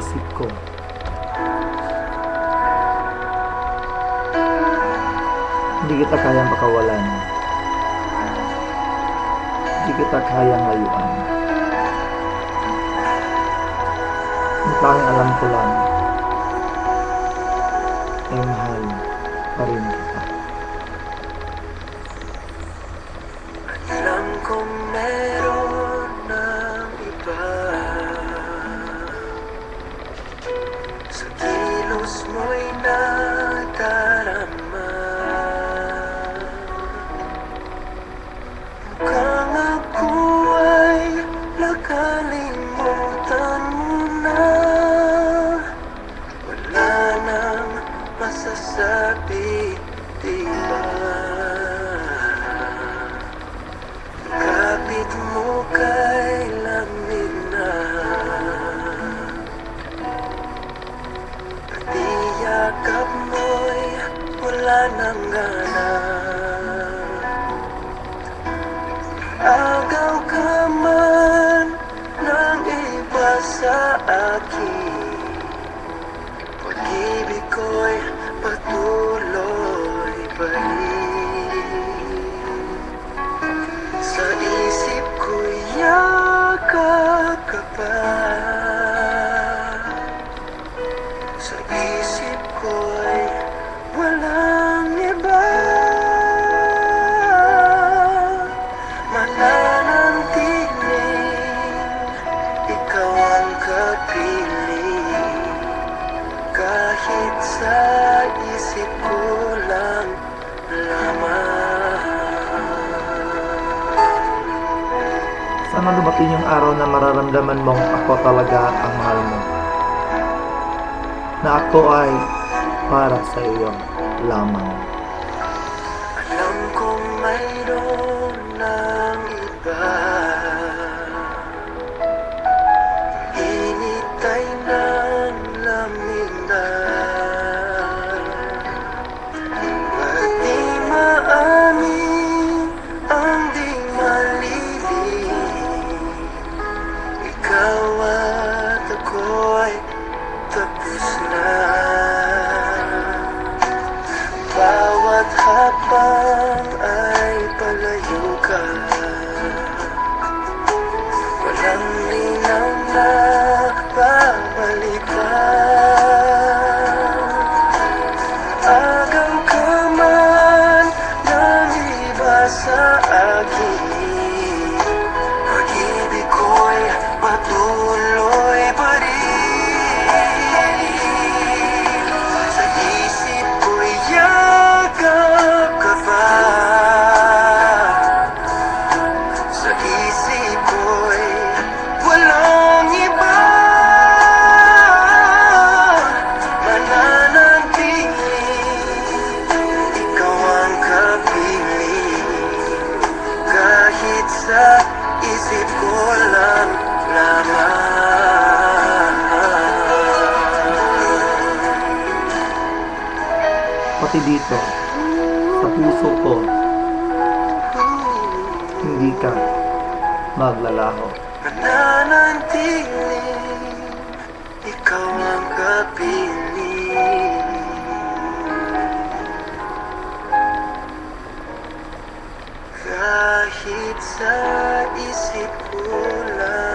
isip ko. Hindi kita kayang pakawalan. Hindi kita kayang layuan. Ang tanging alam ko lang ay mahal pa rin kita. Alam kong meron ng iba sa kilos mo'y nadarama. Mukhang ako ay nakalimutan mo na. Wala nang masasabi, diba? Kapit mo kay lamig na, pati yakap mo'y wala nang gana. Agaw ka man ng iba sa akin, pag-ibig ko'y patuloy pa rin. Sa isip ko'y yakap ka pa, sa isip ko'y walang iba. Mananatiling ikaw ang kapiling, kahit sa isip ko lang lamang. Sana dumating yung araw na mararamdaman mong ako talaga ang mahal mo. Na ako ay para sa iyo lamang. Alam kong mayroon ng iba, init ay ng lamig na, pati maamin ang di malibig. Ikaw at ako'y tapos na. Bawat hakbang ay palayo ka, walang linaw na babalik pa. Agaw ka man ng iba sa akin, pag-ibig ko'y patuloy pa rin. Sa isip ko'y yakap ka pa, sa isip ko'y walang iba. Mananatiling ikaw ang kapiling, kahit sa isip ko lang lamang. Pati dito, sa puso ko, hindi ka maglalaho. Mananatiling ikaw ang kapiling, kahit sa isip ko lang